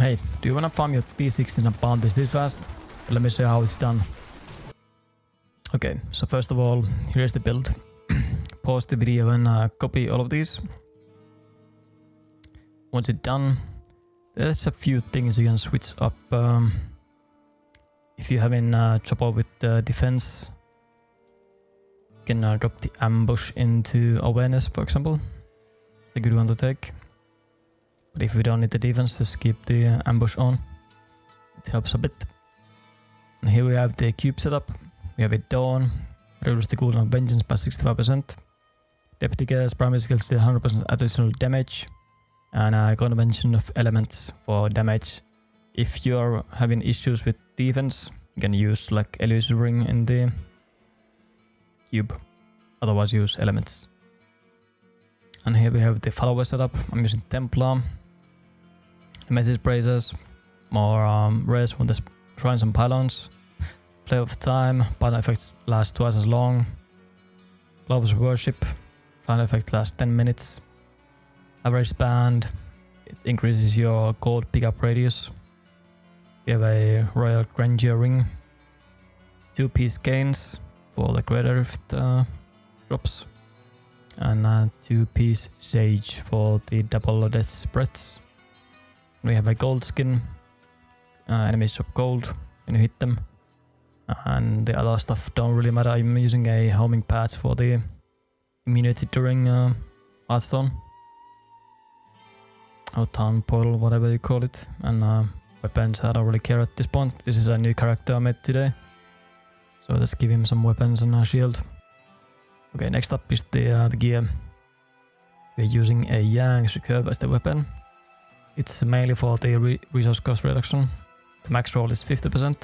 Hey, do you wanna farm your T16 and bounties this fast? Let me show you how it's done. Okay, so first of all, here's the build. Pause the video and copy all of these. Once it's done, there's a few things you can switch up. If you're having trouble with defense, you can drop the ambush into awareness, for example. It's a good one to take. But if we don't need the defense, just keep the ambush on. It helps a bit. And here we have the cube setup. We have it Dawn, reduce the cooldown of Vengeance by 65%. Deputy Gas, primary skills deal 100% additional damage. And a convention of elements for damage. If you're having issues with defense, you can use like Elusive Ring in the cube. Otherwise use elements. And here we have the follower setup. I'm using Templar. Message Braces. More rares from the shrines and pylons. Play of time. Pattern effects last twice as long. Gloves of Worship. Shrine effect lasts 10 minutes. Average band. It increases your gold pickup radius. We have a Royal Grandeur Ring. 2-piece gains for the Greater Rift drops. And 2-piece Sage for the double death spreads. We have a gold skin. Enemies drop gold when you hit them. And the other stuff don't really matter. I'm using a homing patch for the immunity during Hearthstone. Or Town Portal, whatever you call it. And weapons, I don't really care at this point. This is a new character I made today. So let's give him some weapons and a shield. Okay, next up is the gear. We're using a Yang's Recurve as the weapon. It's mainly for the resource cost reduction. The max roll is 50%.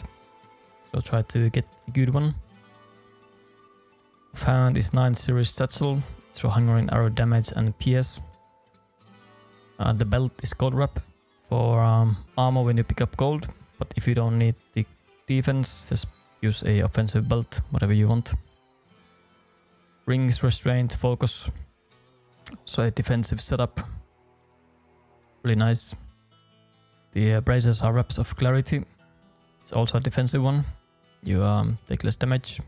So try to get a good one. Found is 9 series satchel. It's for Hungering Arrow damage and PS. The belt is gold wrap for armor when you pick up gold. But if you don't need the defense, just use a offensive belt, whatever you want. Rings, restraint, focus. So a defensive setup. Really nice. The braces are wraps of clarity. It's also a defensive one. You take less damage.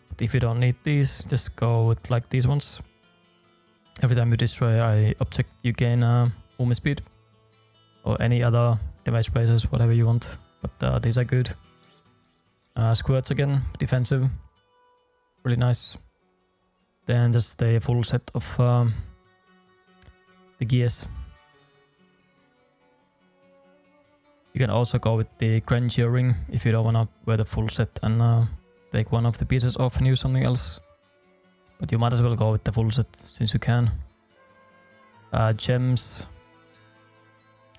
But if you don't need these, just go with like these ones. Every time you destroy an object, you gain movement speed. Or any other damage braces, whatever you want. But these are good. Squirts again, defensive. Really nice. Then just a full set of the gears. You can also go with the Grandeur Ring if you don't want to wear the full set and take one of the pieces off and use something else. But you might as well go with the full set since you can. Gems.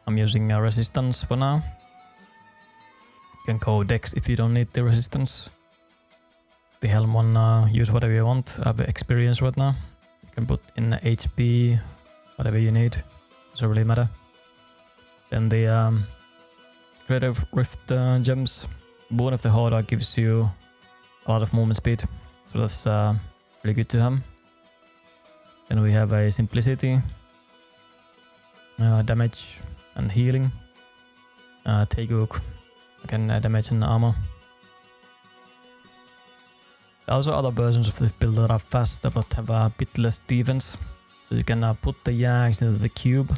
I'm using Resistance for now. You can go Dex if you don't need the Resistance. The Helm one, use whatever you want. I have experience right now. You can put in HP, whatever you need. Doesn't really matter. Then the Creative Rift gems. Boon of the Hoarder gives you a lot of movement speed. So that's really good to have. Then we have a Simplicity. Damage and healing. Taegook. Again, damage and armor. There are also other versions of this build that are faster but have a bit less defense. So you can put the Yangs into the cube,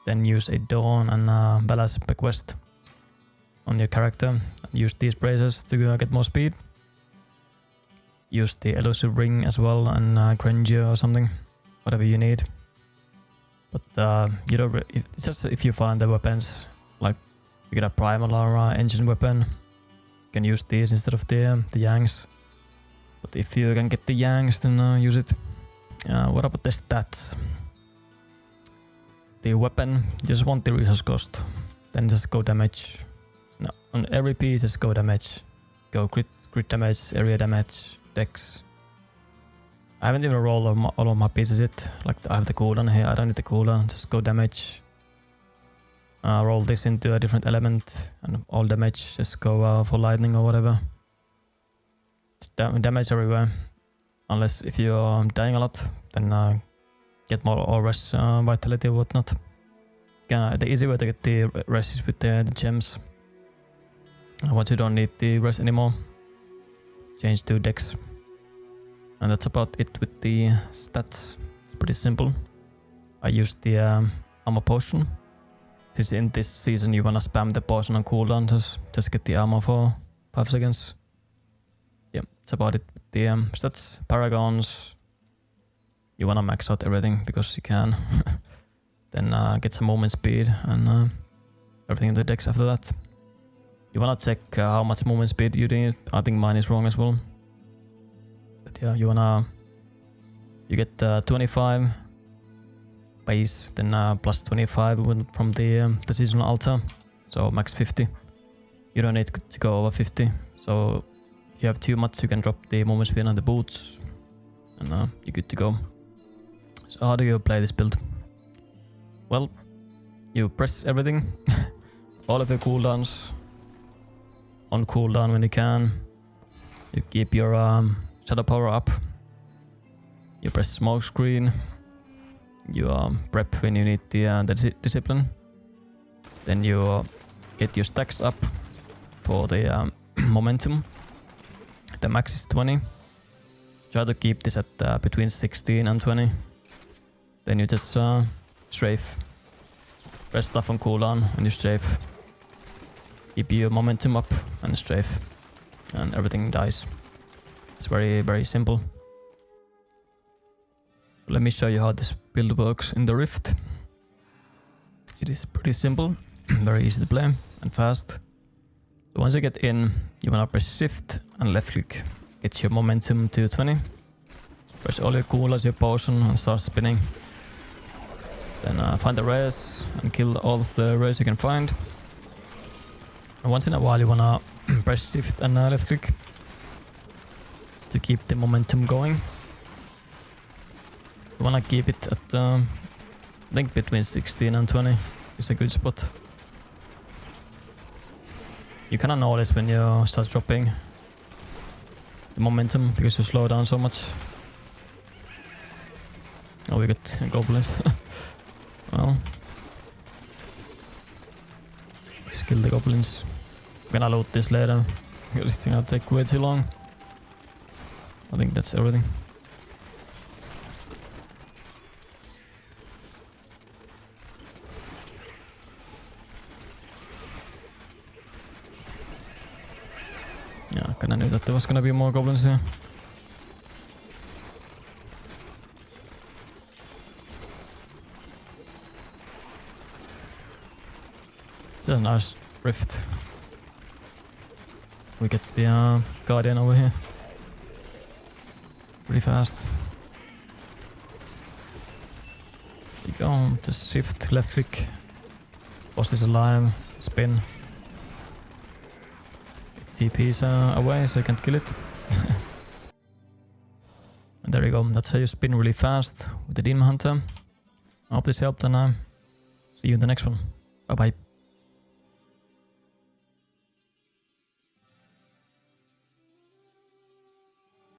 then use a Dawn and Balance Bequest on your character. And use these braces to get more speed. Use the Elusive Ring as well and Grandeur or something, whatever you need. But you don't. It's just if you find the weapons, like you get a primal or engine weapon, you can use these instead of the Yangs. But if you can get the Yangs, then use it. What about the stats? The weapon, you just want the resource cost. Then just go damage. No, on every piece just go damage. Go crit damage, area damage, dex. I haven't even rolled all of my pieces yet. Like I have the cooldown here, I don't need the cooldown, just go damage. Roll this into a different element and all damage, just go for lightning or whatever. It's damage everywhere. Unless if you're dying a lot, then get more or less vitality or whatnot. the easy way to get the res is with the gems. And once you don't need the res anymore, change to dex. And that's about it with the stats. It's pretty simple. I used the armor potion. Since in this season you wanna spam the potion on cooldown, just get the armor for 5 seconds. Yeah, that's about it with the stats. Paragons, you wanna max out everything because you can. Then get some movement speed and everything in the dex after that. You wanna check how much movement speed you need. I think mine is wrong as well. But yeah, you get 25 base, then plus 25 from the seasonal altar, so max 50. You don't need to go over 50. So if you have too much, you can drop the movement speed on the boots, and you're good to go. So how do you play this build? Well, you press everything, all of your cooldowns on cooldown when you can. You keep your shadow power up. You press smoke screen. You prep when you need the discipline. Then you get your stacks up for the momentum. The max is 20. Try to keep this at between 16 and 20. Then you just strafe. Press stuff on cooldown and you strafe. Keep your momentum up and strafe. And everything dies. It's very, very simple. Let me show you how this build works in the Rift. It is pretty simple, very easy to play and fast. So once you get in, you wanna press shift and left click. Get your momentum to 20. Press all your coolers, your potion and start spinning. Then find the rares and kill all of the rares you can find. And once in a while you wanna press shift and left click to keep the momentum going. You wanna keep it at I think between 16 and 20 is a good spot. You kinda notice when you start dropping the momentum because you slow down so much. Oh, we got goblins. Well, let's kill the goblins. I'm gonna load this later. This thing will take way too long. I think that's everything. Yeah, I kinda knew that there was gonna be more goblins here. That's a nice rift. We get the guardian over here. Pretty fast. You go, just shift, left click. Boss is alive, spin. TP's away so you can't kill it. And there you go, that's how you spin really fast with the Demon Hunter. I hope this helped and see you in the next one. Bye bye.